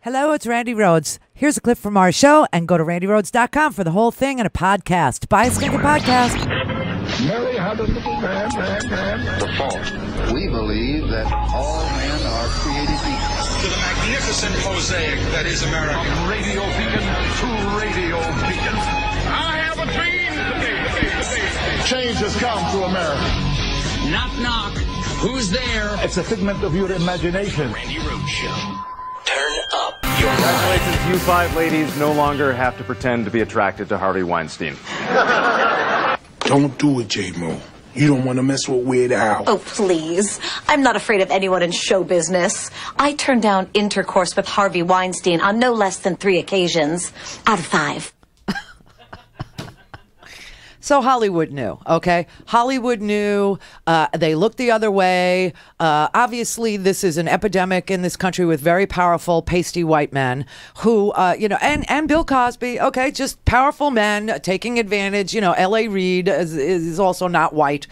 Hello, it's Randi Rhodes. Here's a clip from our show, and go to randyrhodes.com for the whole thing and a podcast. Buy a stinking podcast. Mary had a little man. The fault. We believe that all men are created equal. To the magnificent mosaic that is America. From radio beacon to radio beacon. I have a dream today. Change has come to America. Knock, knock. Who's there? It's a figment of your imagination. Randi Rhodes Show. Turn up. Congratulations, you five ladies no longer have to pretend to be attracted to Harvey Weinstein. Don't do it, J-Mo. You don't want to mess with Weird Al. Oh, please. I'm not afraid of anyone in show business. I turned down intercourse with Harvey Weinstein on no less than 3 occasions out of 5. So Hollywood knew, okay? Hollywood knew. They looked the other way. Obviously, this is an epidemic in this country with very powerful, pasty white men who, and Bill Cosby, okay, just powerful men taking advantage. L.A. Reid is also not white,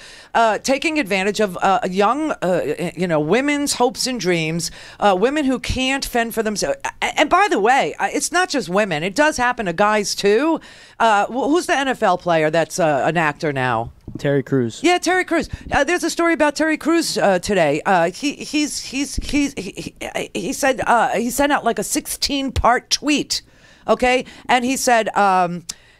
taking advantage of young, women's hopes and dreams, women who can't fend for themselves. And by the way, it's not just women. It does happen to guys, too. Who's the NFL player that's an actor now? Terry Crews. Yeah, Terry Crews. There's a story about Terry Crews today. He said he sent out like a 16-part tweet, okay, and he said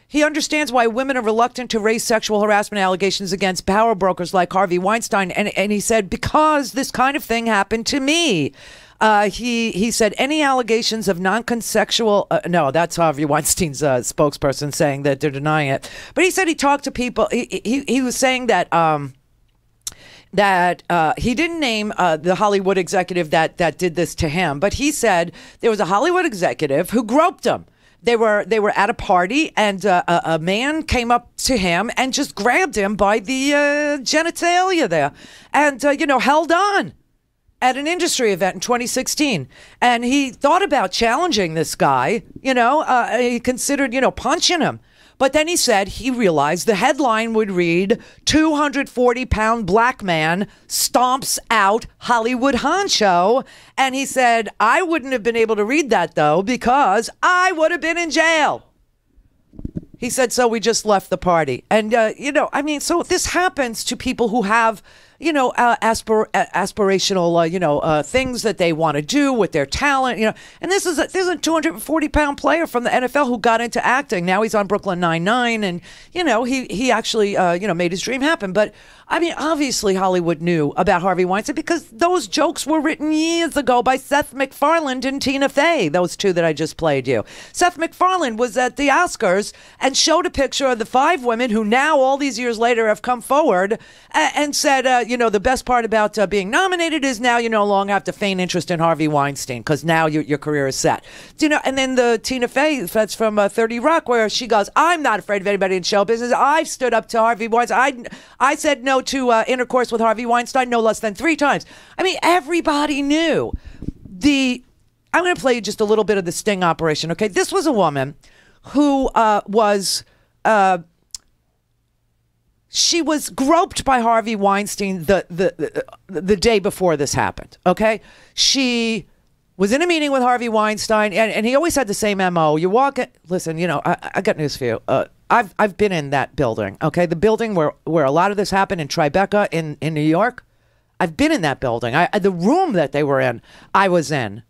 he understands why women are reluctant to raise sexual harassment allegations against power brokers like Harvey Weinstein, and he said because this kind of thing happened to me. He said any allegations of non-consensual no, that's Harvey Weinstein's spokesperson saying that they're denying it. But he said he talked to people. He was saying that he didn't name the Hollywood executive that did this to him, but he said there was a Hollywood executive who groped him. They were at a party, and a man came up to him and just grabbed him by the genitalia there, and held on at an industry event in 2016. And he thought about challenging this guy, he considered, punching him. But then he said he realized the headline would read, 240-pound black man stomps out Hollywood honcho. And he said, I wouldn't have been able to read that, though, because I would have been in jail. He said, so we just left the party. And, so this happens to people who have, aspirational, things that they want to do with their talent, and this is a 240-pound player from the NFL who got into acting. Now he's on Brooklyn Nine-Nine, and, he actually, made his dream happen. But, obviously Hollywood knew about Harvey Weinstein because those jokes were written years ago by Seth MacFarlane and Tina Fey, those two that I just played you. Seth MacFarlane was at the Oscars and showed a picture of the 5 women who now, all these years later, have come forward and said, the best part about being nominated is now you no longer have to feign interest in Harvey Weinstein because now your career is set. And then the Tina Fey, that's from 30 Rock, where she goes, I'm not afraid of anybody in show business. I've stood up to Harvey Weinstein. I said no to intercourse with Harvey Weinstein no less than 3 times. Everybody knew. I'm going to play you just a little bit of the sting operation, okay? This was a woman who was... she was groped by Harvey Weinstein the day before this happened, okay? She was in a meeting with Harvey Weinstein, and he always had the same MO. You walk in, listen, I got news for you. I've been in that building, okay? The building where a lot of this happened in Tribeca in New York. I've been in that building. The room that they were in, I was in.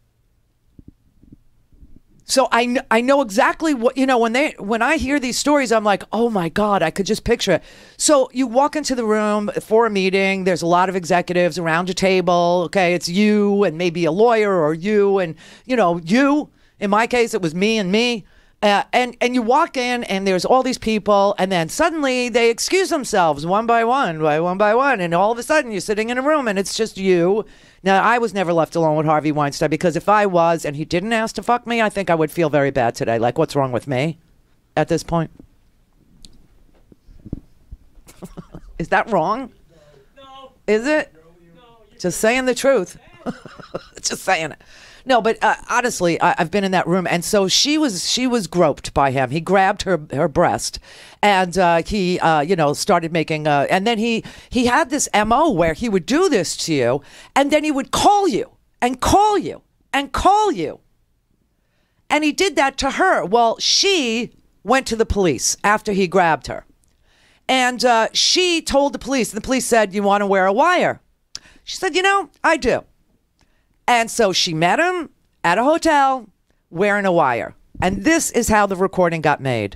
So I know exactly what, when I hear these stories, I'm like, oh my God, I could just picture it. So you walk into the room for a meeting. There's a lot of executives around a table. Okay. It's you and maybe a lawyer or you and, you, in my case, it was me and me. And you walk in and there's all these people, and then suddenly they excuse themselves one by one, and all of a sudden you're sitting in a room and it's just you. Now, I was never left alone with Harvey Weinstein because if I was and he didn't ask to fuck me, I think I would feel very bad today. Like, what's wrong with me at this point? Is that wrong? No. Is it? No. Just saying the truth. Just saying it. No, but honestly, I've been in that room, and so she was groped by him. He grabbed her breast, and he started making. And then he had this MO where he would do this to you, and then he would call you and call you and call you. And he did that to her. Well, she went to the police after he grabbed her. And she told the police, and the police said, you want to wear a wire? She said, you know, I do. And so she met him at a hotel wearing a wire. And this is how the recording got made.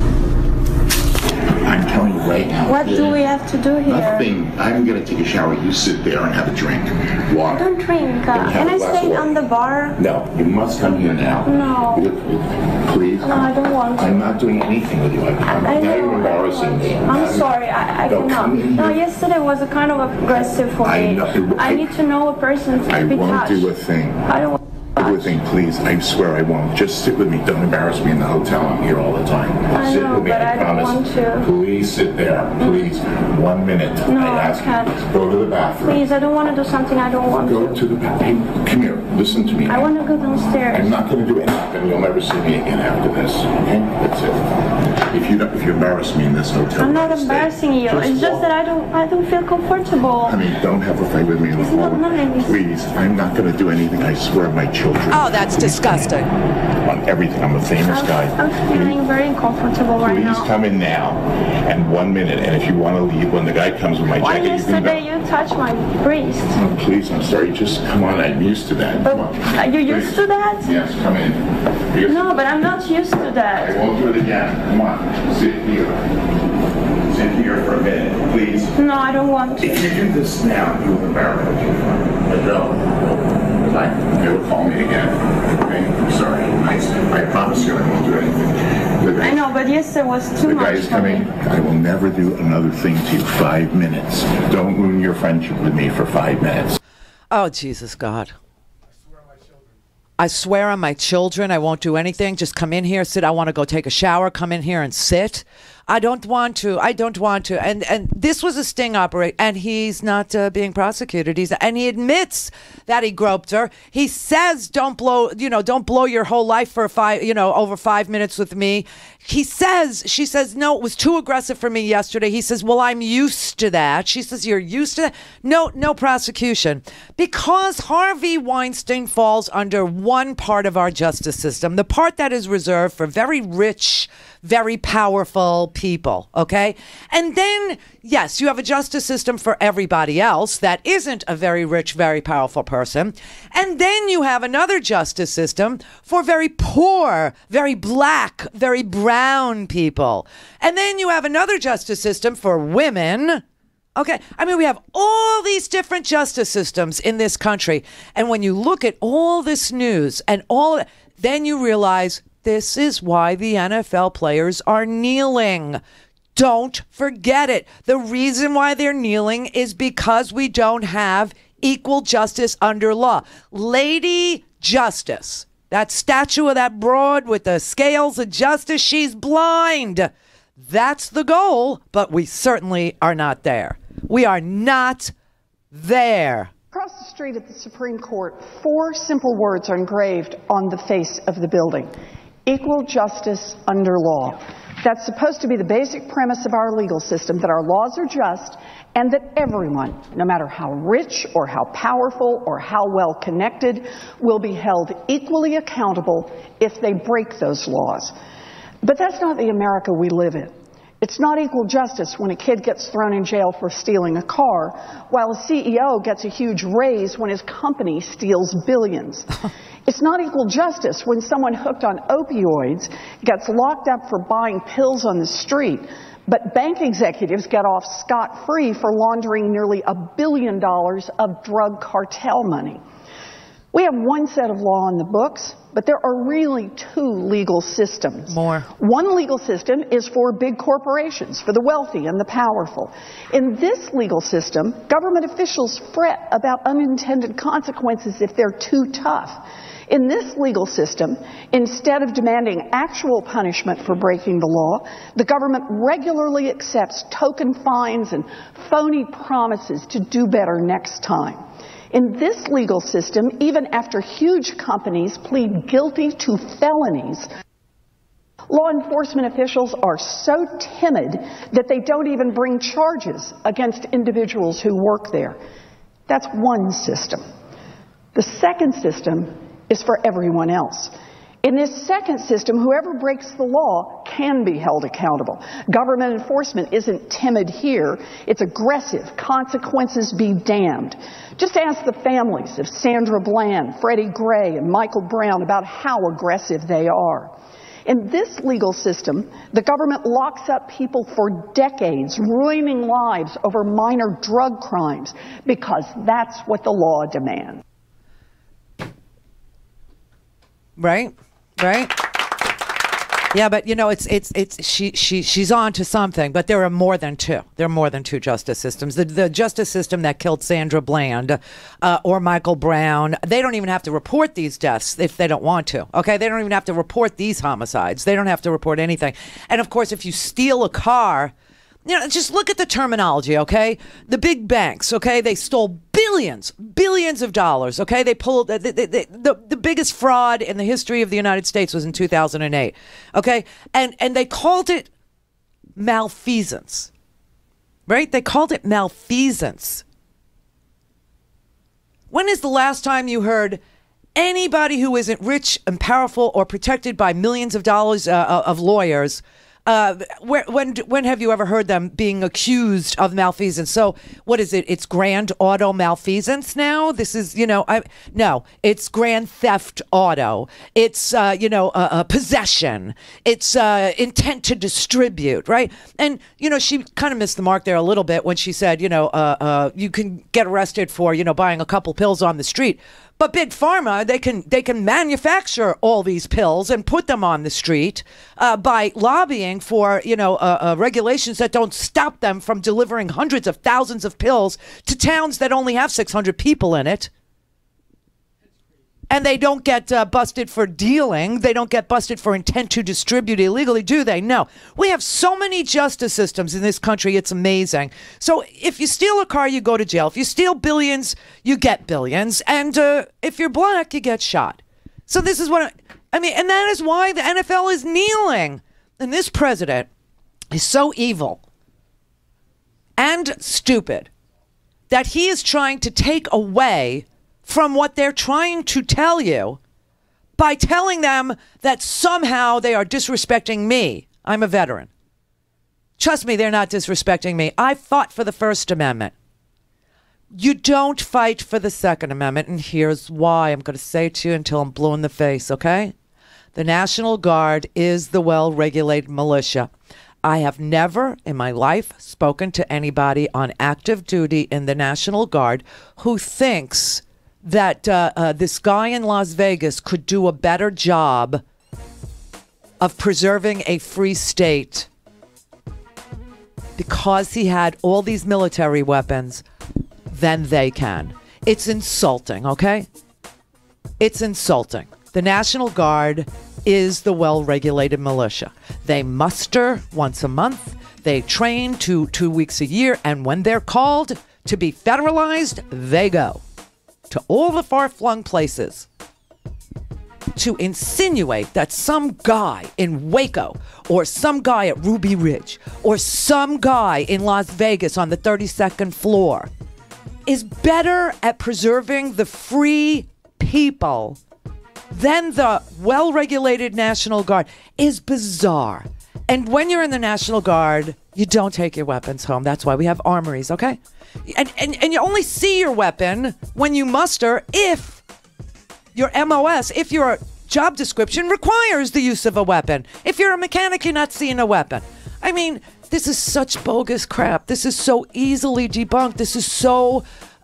I'm telling you right now. What do we have to do here? Nothing. I'm going to take a shower. You sit there and have a drink. Water. I don't drink. Can I stay on the bar? No, you must come here now. No. Please. No, I don't want to. I'm not doing anything with you. I'm very embarrassing me. I'm sorry. I cannot. No, yesterday was a kind of aggressive for me. I need to know a person to be touched. I won't do a thing. I don't want to. Please, I swear I won't. Just sit with me. Don't embarrass me in the hotel. I'm here all the time. I Sit know, with me, but I promise. don't want to. Please sit there. Please. 1 minute. No, I ask can't. you. Go to the bathroom. Please, I don't want to do something I don't want Go to the bathroom. Hey, come here. Listen to me. I want to go downstairs. I'm not going to do anything. You'll never see me again after this. Okay? That's it. If you embarrass me in this hotel, I'm not embarrassing you. It's just that I don't feel comfortable. I mean, don't have a fight with me in the hall. It's not nice. Please, I'm not going to do anything. I swear, my children. Oh, that's disgusting. On everything. I'm a famous guy. I'm feeling very uncomfortable right now. Please come in now. And 1 minute. And if you want to leave, when the guy comes with my Why jacket, yesterday you touched my breast? Oh, please, I'm sorry. Just come on. I'm used to that. But Come on. are you used to that? Yes, come in. Because No, but I'm not used to I that. won't do it again. Come on. Sit here. Sit here for a minute, please. No, I don't want to. If you do this now, you will embarrass me. But no. Fine. You'll call me again. Okay? I'm sorry. I promise you I won't do anything. I know, but yesterday was too The much guy is for coming. me. I will never do another thing to you. 5 minutes. Don't ruin your friendship with me for 5 minutes. Oh, Jesus God. I swear on my children, I won't do anything. Just come in here, sit. I want to go take a shower. Come in here and sit. I don't want to. I don't want to. And this was a sting operation, and he's not being prosecuted. And he admits that he groped her. He says, don't blow your whole life for over 5 minutes with me. She says, no, it was too aggressive for me yesterday. He says, well, I'm used to that. She says, you're used to that? No prosecution. Because Harvey Weinstein falls under one part of our justice system, the part that is reserved for very rich, very powerful people, okay? And then, yes, you have a justice system for everybody else that isn't a very rich, very powerful person. And then you have another justice system for very poor, very black, very brown people. And then you have another justice system for women. Okay, I mean, we have all these different justice systems in this country. And when you look at all this news and then you realize this is why the NFL players are kneeling. Don't forget it. The reason why they're kneeling is because we don't have equal justice under law. Lady Justice, that statue of that broad with the scales of justice, she's blind. That's the goal, but we certainly are not there. We are not there. Across the street at the Supreme Court, 4 simple words are engraved on the face of the building. Equal justice under law. That's supposed to be the basic premise of our legal system, that our laws are just and that everyone, no matter how rich or how powerful or how well connected, will be held equally accountable if they break those laws. But that's not the America we live in. It's not equal justice when a kid gets thrown in jail for stealing a car, while a CEO gets a huge raise when his company steals billions. It's not equal justice when someone hooked on opioids gets locked up for buying pills on the street, but bank executives get off scot-free for laundering nearly $1 billion of drug cartel money. We have one set of law on the books, but there are really 2 legal systems. More. One legal system is for big corporations, for the wealthy and the powerful. In this legal system, government officials fret about unintended consequences if they're too tough. In this legal system, instead of demanding actual punishment for breaking the law, the government regularly accepts token fines and phony promises to do better next time. In this legal system, even after huge companies plead guilty to felonies, law enforcement officials are so timid that they don't even bring charges against individuals who work there. That's one system. The second system is for everyone else. In this second system, whoever breaks the law can be held accountable. Government enforcement isn't timid here. It's aggressive. Consequences be damned. Just ask the families of Sandra Bland, Freddie Gray, and Michael Brown about how aggressive they are. In this legal system, the government locks up people for decades, ruining lives over minor drug crimes, because that's what the law demands. Right? Yeah, but she's on to something, but there are more than two. There are more than two justice systems. The justice system that killed Sandra Bland or Michael Brown, they don't even have to report these deaths if they don't want to. Okay, they don't even have to report these homicides. They don't have to report anything. And of course, if you steal a car, just look at the terminology, okay? The big banks, okay? They stole billions of dollars, okay? They pulled the biggest fraud in the history of the United States was in 2008, okay? And they called it malfeasance, right? They called it malfeasance. When is the last time you heard anybody who isn't rich and powerful or protected by millions of dollars of lawyers? When have you ever heard them being accused of malfeasance? So what is it? It's grand auto malfeasance now? This is, no, it's grand theft auto. It's, possession. It's intent to distribute, right? And, she kind of missed the mark there a little bit when she said, you can get arrested for, buying a couple pills on the street. But Big Pharma, they can manufacture all these pills and put them on the street by lobbying for regulations that don't stop them from delivering hundreds of thousands of pills to towns that only have 600 people in it. And they don't get busted for dealing. They don't get busted for intent to distribute illegally, do they? No. We have so many justice systems in this country. It's amazing. So if you steal a car, you go to jail. If you steal billions, you get billions. And if you're black, you get shot. So this is what and that is why the NFL is kneeling. And this president is so evil and stupid that he is trying to take away from what they're trying to tell you by telling them that somehow they are disrespecting me. I'm a veteran. Trust me, they're not disrespecting me. I fought for the First Amendment. You don't fight for the Second Amendment, and here's why. I'm going to say it to you until I'm blue in the face, okay? The National Guard is the well-regulated militia. I have never in my life spoken to anybody on active duty in the National Guard who thinks that this guy in Las Vegas could do a better job of preserving a free state because he had all these military weapons than they can. It's insulting, okay? It's insulting. The National Guard is the well-regulated militia. They muster once a month. They train 2 weeks a year. And when they're called to be federalized, they go to all the far-flung places to insinuate that some guy in Waco or some guy at Ruby Ridge or some guy in Las Vegas on the 32nd floor is better at preserving the free people than the well-regulated National Guard is bizarre. And when you're in the National Guard, you don't take your weapons home. That's why we have armories, okay? And you only see your weapon when you muster if your MOS, if your job description requires the use of a weapon. If you're a mechanic, you're not seeing a weapon. I mean, this is such bogus crap. This is so easily debunked.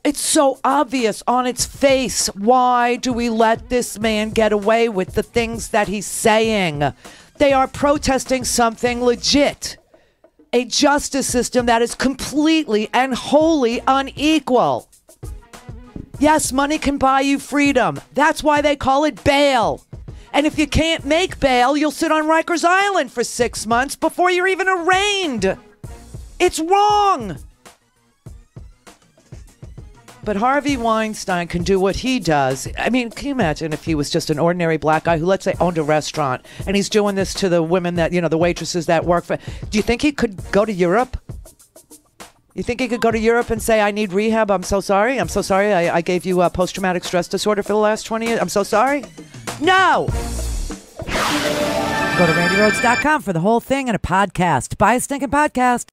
It's so obvious on its face. Why do we let this man get away with the things that he's saying? They are protesting something legit. A justice system that is completely and wholly unequal. Yes, money can buy you freedom. That's why they call it bail. And if you can't make bail, you'll sit on Rikers Island for 6 months before you're even arraigned. It's wrong. But Harvey Weinstein can do what he does. I mean, can you imagine if he was just an ordinary black guy who, let's say, owned a restaurant and he's doing this to the women that, the waitresses that work for. Do you think he could go to Europe? You think he could go to Europe and say, I need rehab? I'm so sorry. I gave you a post-traumatic stress disorder for the last 20 years. I'm so sorry. No. Go to RandiRhodes.com for the whole thing and a podcast. Buy a stinking podcast.